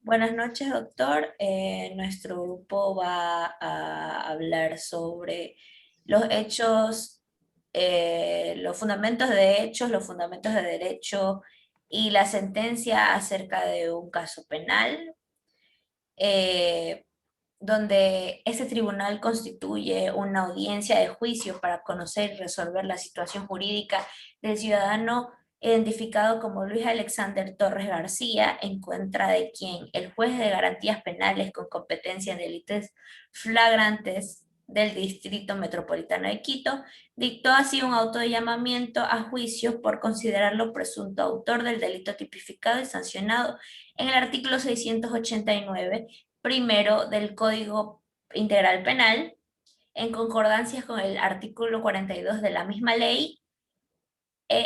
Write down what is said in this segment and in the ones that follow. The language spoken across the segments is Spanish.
Buenas noches, doctor. Nuestro grupo va a hablar sobre los hechos, los fundamentos de hechos, los fundamentos de derecho y la sentencia acerca de un caso penal, eh, donde ese tribunal constituye una audiencia de juicio para conocer y resolver la situación jurídica del ciudadano identificado como Luis Alexander Torres García, en contra de quien el juez de garantías penales con competencia en delitos flagrantes del Distrito Metropolitano de Quito, dictó así un auto de llamamiento a juicio por considerarlo presunto autor del delito tipificado y sancionado en el artículo 689 primero del Código Integral Penal, en concordancia con el artículo 42 de la misma ley,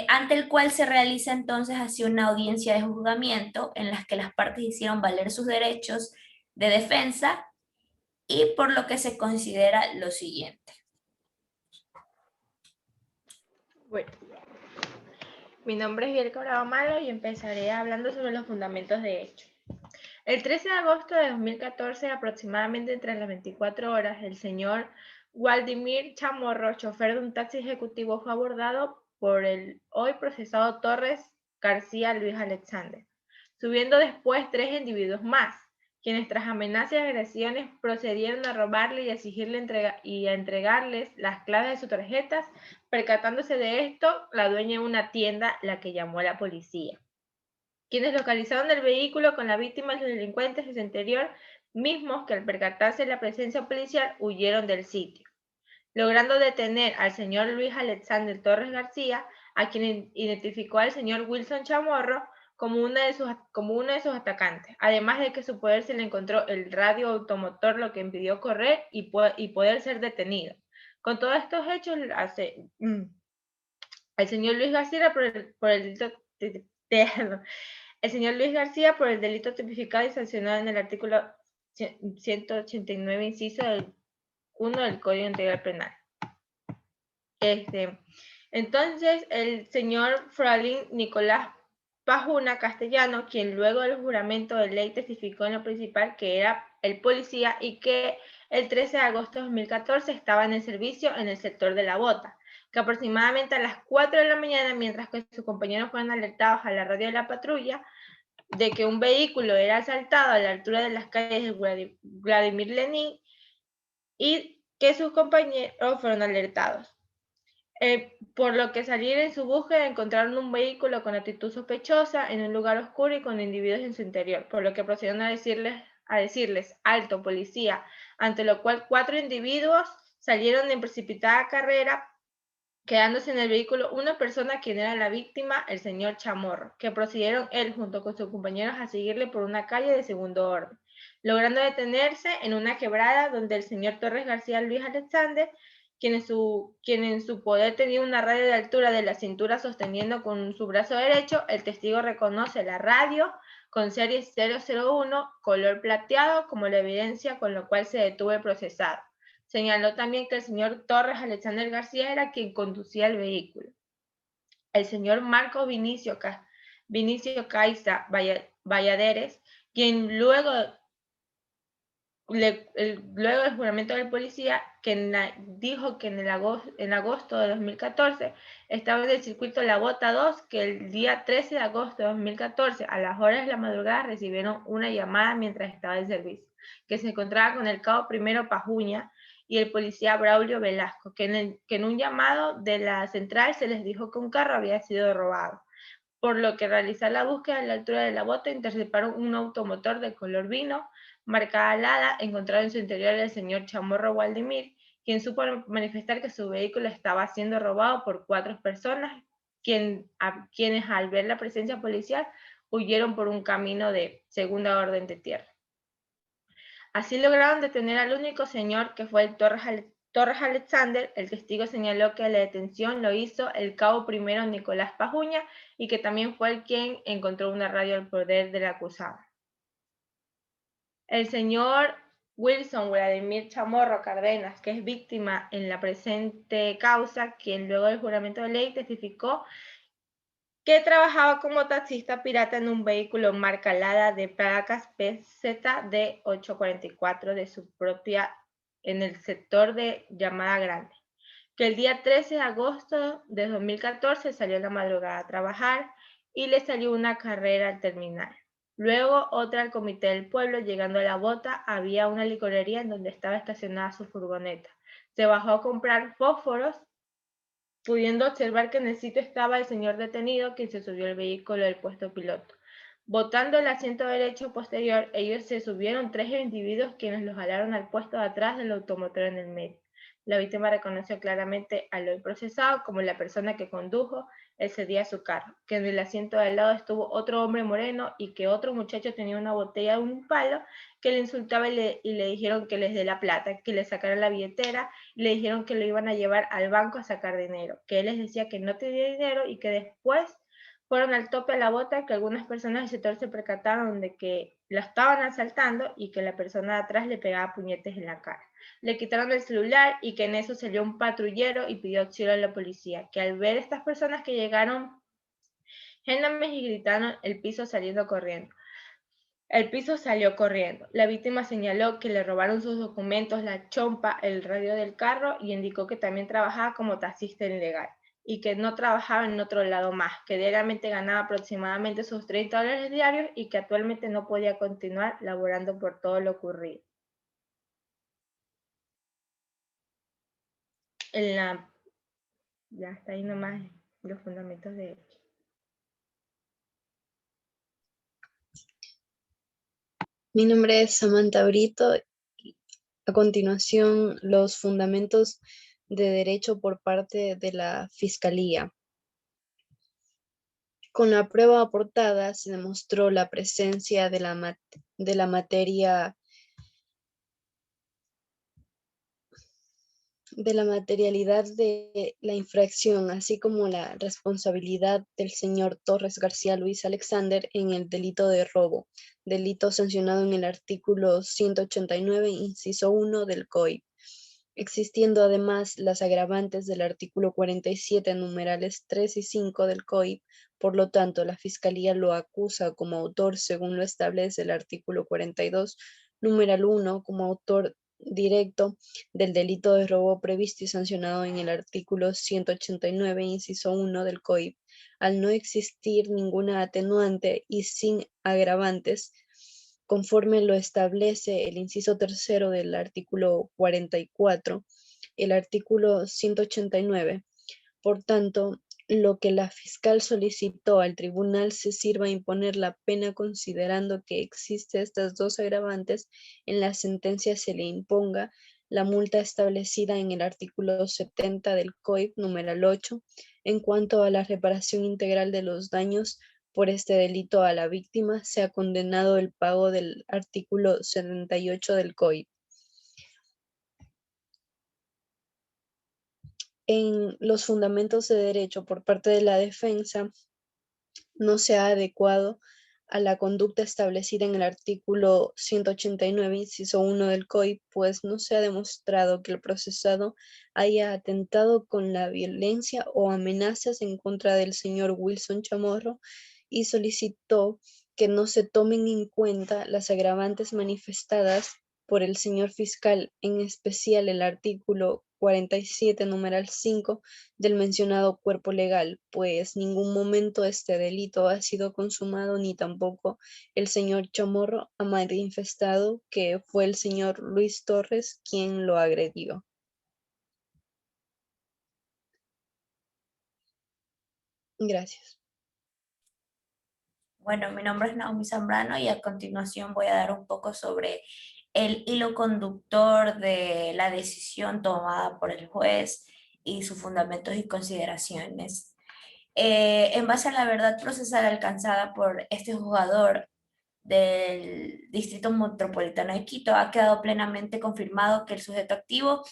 ante el cual se realiza entonces así una audiencia de juzgamiento en las que las partes hicieron valer sus derechos de defensa y por lo que se considera lo siguiente. Bueno, mi nombre es Bielka Bravo Malo y empezaré hablando sobre los fundamentos de hecho. El 13 de agosto de 2014, aproximadamente entre las 24 horas, el señor Waldimir Chamorro, chofer de un taxi ejecutivo, fue abordado por el hoy procesado Torres García Luis Alexander, subiendo después tres individuos más, quienes tras amenazas y agresiones procedieron a robarle y a exigirle y a entregarles las claves de sus tarjetas. Percatándose de esto, la dueña de una tienda, la que llamó a la policía, quienes localizaron el vehículo con la víctima y los delincuentes de su interior, mismos que al percatarse de la presencia policial huyeron del sitio, logrando detener al señor Luis Alexander Torres García, a quien identificó al señor Wilson Chamorro como uno de sus atacantes, además de que a su poder se le encontró el radio automotor, lo que impidió correr y poder ser detenido. Con todos estos hechos, el señor Luis García por el delito el señor Luis García por el delito tipificado y sancionado en el artículo 189, inciso 1 del Código Integral Penal. Entonces, el señor Fralín Nicolás Pajuna Castellano, quien luego del juramento de ley testificó en lo principal que era el policía y que el 13 de agosto de 2014 estaba en el servicio en el sector de La Bota, que aproximadamente a las 4 de la mañana, mientras que sus compañeros fueron alertados a la radio de la patrulla de que un vehículo era asaltado a la altura de las calles de Vladimir Lenin y que sus compañeros fueron alertados. Por lo que salir en su búsqueda encontraron un vehículo con actitud sospechosa en un lugar oscuro y con individuos en su interior, por lo que procedieron a decirles alto policía, ante lo cual 4 individuos salieron en precipitada carrera, quedándose en el vehículo una persona quien era la víctima, el señor Chamorro, que procedieron él junto con sus compañeros a seguirle por una calle de segundo orden, logrando detenerse en una quebrada donde el señor Torres García Luis Alexander, quien en su poder tenía una radio de altura de la cintura sosteniendo con su brazo derecho, el testigo reconoce la radio con serie 001, color plateado, como la evidencia con lo cual se detuvo el procesado. Señaló también que el señor Torres Alexander García era quien conducía el vehículo. El señor Marco Vinicio Caiza Valladares, quien luego del juramento del policía, que dijo que en agosto de 2014 estaba en el circuito La Bota 2, que el día 13 de agosto de 2014, a las horas de la madrugada, recibieron una llamada mientras estaba en servicio, que se encontraba con el cabo primero Pajuña y el policía Braulio Velasco, que en un llamado de la central se les dijo que un carro había sido robado, por lo que realizar la búsqueda a la altura de La Bota interceptaron un automotor de color vino, marcada alada, encontrado en su interior el señor Chamorro Waldimir, quien supo manifestar que su vehículo estaba siendo robado por 4 personas, quienes al ver la presencia policial huyeron por un camino de segunda orden de tierra. Así lograron detener al único señor, que fue el Torres Alexander. El testigo señaló que la detención lo hizo el cabo primero Nicolás Pajuña y que también fue el quien encontró una radio al poder del acusado. El señor Wilson Vladimir Chamorro Cárdenas, que es víctima en la presente causa, quien luego del juramento de ley testificó que trabajaba como taxista pirata en un vehículo marca Lada de placas PZD 844 de su propia en el sector de Llamada Grande, que el día 13 de agosto de 2014 salió en la madrugada a trabajar y le salió una carrera al terminar. Luego otra al comité del pueblo. Llegando a la bota había una licorería en donde estaba estacionada su furgoneta. Se bajó a comprar fósforos, pudiendo observar que en el sitio estaba el señor detenido, quien se subió al vehículo del puesto piloto. Botando el asiento derecho posterior, ellos se subieron 3 individuos, quienes los jalaron al puesto de atrás del automotor en el medio. La víctima reconoció claramente al hoy procesado como la persona que condujo ese día su carro, que en el asiento de al lado estuvo otro hombre moreno y que otro muchacho tenía una botella de un palo, que le insultaba y le dijeron que les dé la plata, que le sacara la billetera, y le dijeron que lo iban a llevar al banco a sacar dinero, que él les decía que no tenía dinero y que después fueron al tope a la bota, que algunas personas del sector se percataron de que la estaban asaltando y que la persona de atrás le pegaba puñetes en la cara. Le quitaron el celular y que en eso salió un patrullero y pidió auxilio a la policía, que al ver estas personas que llegaron génames y gritaron el piso saliendo corriendo. El piso salió corriendo. La víctima señaló que le robaron sus documentos, la chompa, el radio del carro y indicó que también trabajaba como taxista ilegal y que no trabajaba en otro lado más, que diariamente ganaba aproximadamente sus $30 diarios y que actualmente no podía continuar laborando por todo lo ocurrido. En la, ya está ahí nomás los fundamentos de hecho. Mi nombre es Samantha Brito. A continuación, los fundamentos de derecho por parte de la Fiscalía. Con la prueba aportada se demostró la presencia de la materialidad de la infracción, así como la responsabilidad del señor Torres García Luis Alexander en el delito de robo, delito sancionado en el artículo 189, inciso 1 del COIP, existiendo además las agravantes del artículo 47, numerales 3 y 5 del COIP. Por lo tanto, la Fiscalía lo acusa como autor, según lo establece el artículo 42, numeral 1, como autor directo del delito de robo previsto y sancionado en el artículo 189, inciso 1 del COIP, al no existir ninguna atenuante y sin agravantes, conforme lo establece el inciso tercero del artículo 44, el artículo 189. Por tanto, lo que la fiscal solicitó al tribunal se sirva a imponer la pena considerando que existe estas dos agravantes. En la sentencia se le imponga la multa establecida en el artículo 70 del COIP numeral 8 en cuanto a la reparación integral de los daños por este delito a la víctima, se ha condenado el pago del artículo 78 del COIP. En los fundamentos de derecho por parte de la defensa, no se ha adecuado a la conducta establecida en el artículo 189, inciso 1 del COIP, pues no se ha demostrado que el procesado haya atentado con la violencia o amenazas en contra del señor Wilson Chamorro, y solicitó que no se tomen en cuenta las agravantes manifestadas por el señor fiscal, en especial el artículo 47, numeral 5 del mencionado cuerpo legal, pues ningún momento este delito ha sido consumado, ni tampoco el señor Chamorro ha manifestado que fue el señor Luis Torres quien lo agredió. Gracias. Bueno, mi nombre es Naomi Zambrano y a continuación voy a dar un poco sobre el hilo conductor de la decisión tomada por el juez y sus fundamentos y consideraciones. En base a la verdad procesal alcanzada por este juzgador del Distrito Metropolitano de Quito, ha quedado plenamente confirmado que el sujeto activo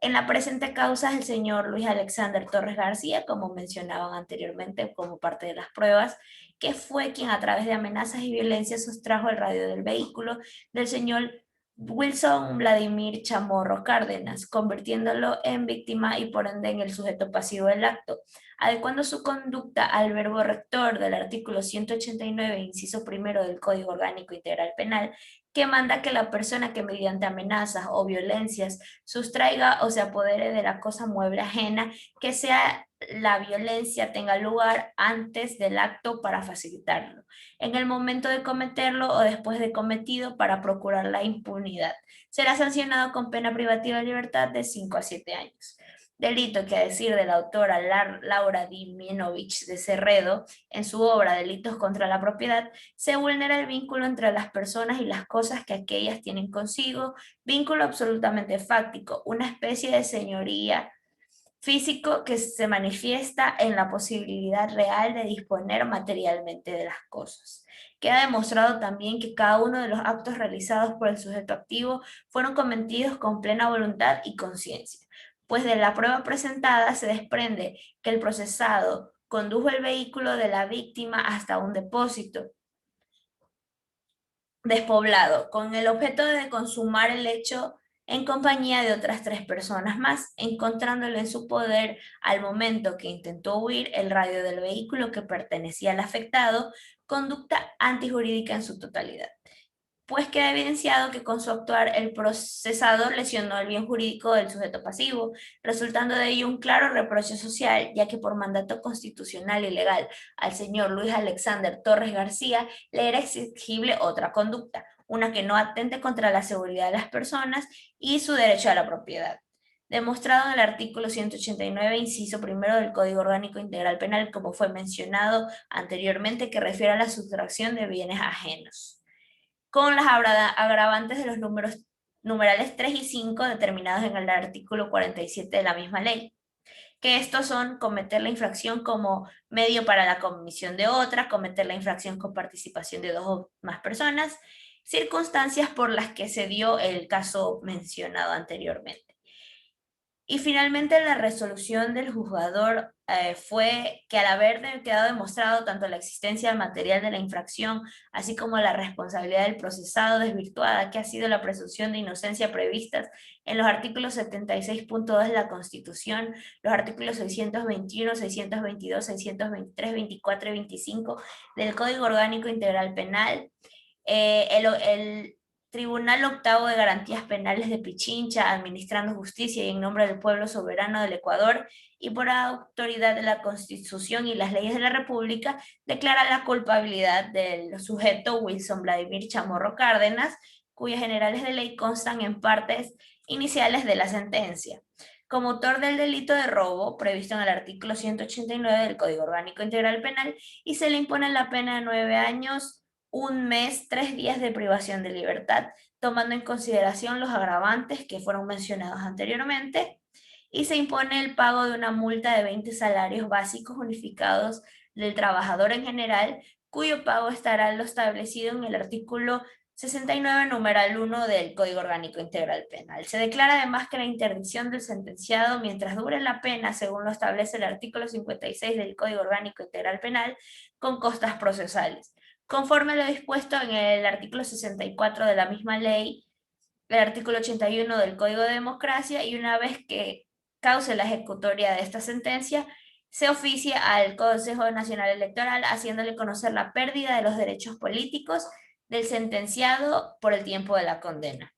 en la presente causa es el señor Luis Alexander Torres García, como mencionaban anteriormente como parte de las pruebas, que fue quien a través de amenazas y violencia sustrajo el radio del vehículo del señor Wilson Vladimir Chamorro Cárdenas, convirtiéndolo en víctima y por ende en el sujeto pasivo del acto, adecuando su conducta al verbo rector del artículo 189, inciso primero del Código Orgánico Integral Penal, que manda que la persona que mediante amenazas o violencias sustraiga o se apodere de la cosa mueble ajena, que sea la violencia tenga lugar antes del acto para facilitarlo, en el momento de cometerlo o después de cometido para procurar la impunidad. Será sancionado con pena privativa de libertad de 5 a 7 años. Delito que, a decir de la autora Laura Dimienovich de Cerredo, en su obra Delitos contra la Propiedad, se vulnera el vínculo entre las personas y las cosas que aquellas tienen consigo, vínculo absolutamente fáctico, una especie de señoría físico que se manifiesta en la posibilidad real de disponer materialmente de las cosas. Queda demostrado también que cada uno de los actos realizados por el sujeto activo fueron cometidos con plena voluntad y conciencia, pues de la prueba presentada se desprende que el procesado condujo el vehículo de la víctima hasta un depósito despoblado, con el objeto de consumar el hecho en compañía de otras 3 personas más, encontrándolo en su poder al momento que intentó huir el radio del vehículo que pertenecía al afectado, conducta antijurídica en su totalidad, pues queda evidenciado que con su actuar el procesador lesionó el bien jurídico del sujeto pasivo, resultando de ello un claro reproche social, ya que por mandato constitucional y legal al señor Luis Alexander Torres García le era exigible otra conducta, una que no atente contra la seguridad de las personas y su derecho a la propiedad, demostrado en el artículo 189, inciso primero del Código Orgánico Integral Penal, como fue mencionado anteriormente, que refiere a la sustracción de bienes ajenos, con las agravantes de los numerales 3 y 5 determinados en el artículo 47 de la misma ley, que estos son cometer la infracción como medio para la comisión de otra, cometer la infracción con participación de 2 o más personas, circunstancias por las que se dio el caso mencionado anteriormente. Y finalmente la resolución del juzgador fue que, al haber quedado demostrado tanto la existencia material de la infracción, así como la responsabilidad del procesado desvirtuada, que ha sido la presunción de inocencia previstas en los artículos 76.2 de la Constitución, los artículos 621, 622, 623, 24 y 25 del Código Orgánico Integral Penal, el Tribunal Octavo de Garantías Penales de Pichincha, administrando justicia y en nombre del pueblo soberano del Ecuador y por autoridad de la Constitución y las leyes de la República, declara la culpabilidad del sujeto Wilson Vladimir Chamorro Cárdenas, cuyas generales de ley constan en partes iniciales de la sentencia, como autor del delito de robo previsto en el artículo 189 del Código Orgánico Integral Penal, y se le impone la pena de 9 años, 1 mes, 3 días de privación de libertad, tomando en consideración los agravantes que fueron mencionados anteriormente, y se impone el pago de una multa de 20 salarios básicos unificados del trabajador en general, cuyo pago estará lo establecido en el artículo 69, numeral 1 del Código Orgánico Integral Penal. Se declara además que la interdicción del sentenciado mientras dure la pena, según lo establece el artículo 56 del Código Orgánico Integral Penal, con costas procesales, conforme a lo dispuesto en el artículo 64 de la misma ley, el artículo 81 del Código de Democracia, y una vez que cause la ejecutoria de esta sentencia, se oficia al Consejo Nacional Electoral haciéndole conocer la pérdida de los derechos políticos del sentenciado por el tiempo de la condena.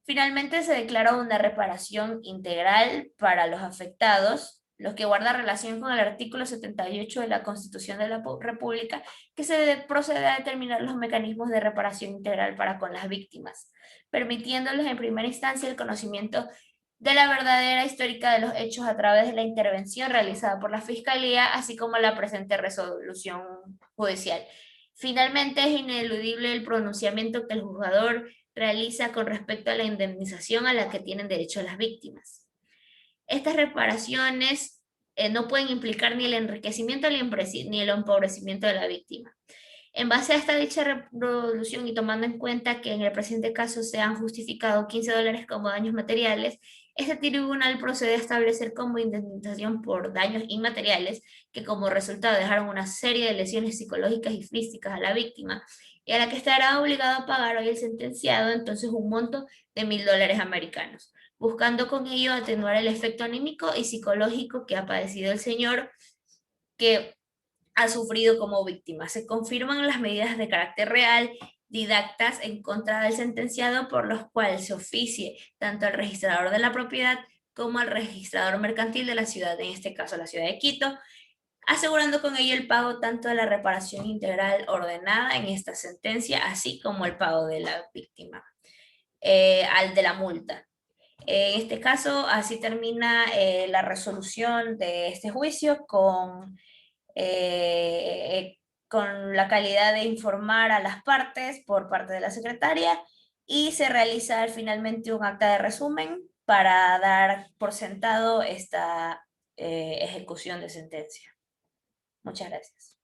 Finalmente se declaró una reparación integral para los afectados, lo que guarda relación con el artículo 78 de la Constitución de la República, que se procede a determinar los mecanismos de reparación integral para con las víctimas, permitiéndoles en primera instancia el conocimiento de la verdadera histórica de los hechos a través de la intervención realizada por la Fiscalía, así como la presente resolución judicial. Finalmente, es ineludible el pronunciamiento que el juzgador realiza con respecto a la indemnización a la que tienen derecho las víctimas. Estas reparaciones no pueden implicar ni el enriquecimiento ni el empobrecimiento de la víctima. En base a esta dicha resolución y tomando en cuenta que en el presente caso se han justificado $15 como daños materiales, Este tribunal procede a establecer como indemnización por daños inmateriales que como resultado dejaron una serie de lesiones psicológicas y físicas a la víctima y a la que estará obligado a pagar hoy el sentenciado entonces un monto de $1000 americanos, buscando con ello atenuar el efecto anímico y psicológico que ha padecido el señor que ha sufrido como víctima. Se confirman las medidas de carácter real didactas en contra del sentenciado por los cuales se oficie tanto al registrador de la propiedad como al registrador mercantil de la ciudad, en este caso la ciudad de Quito, asegurando con ello el pago tanto de la reparación integral ordenada en esta sentencia, así como el pago de la víctima, al de la multa. En este caso, así termina la resolución de este juicio con la calidad de informar a las partes por parte de la secretaria y se realiza finalmente un acta de resumen para dar por sentado esta ejecución de sentencia. Muchas gracias.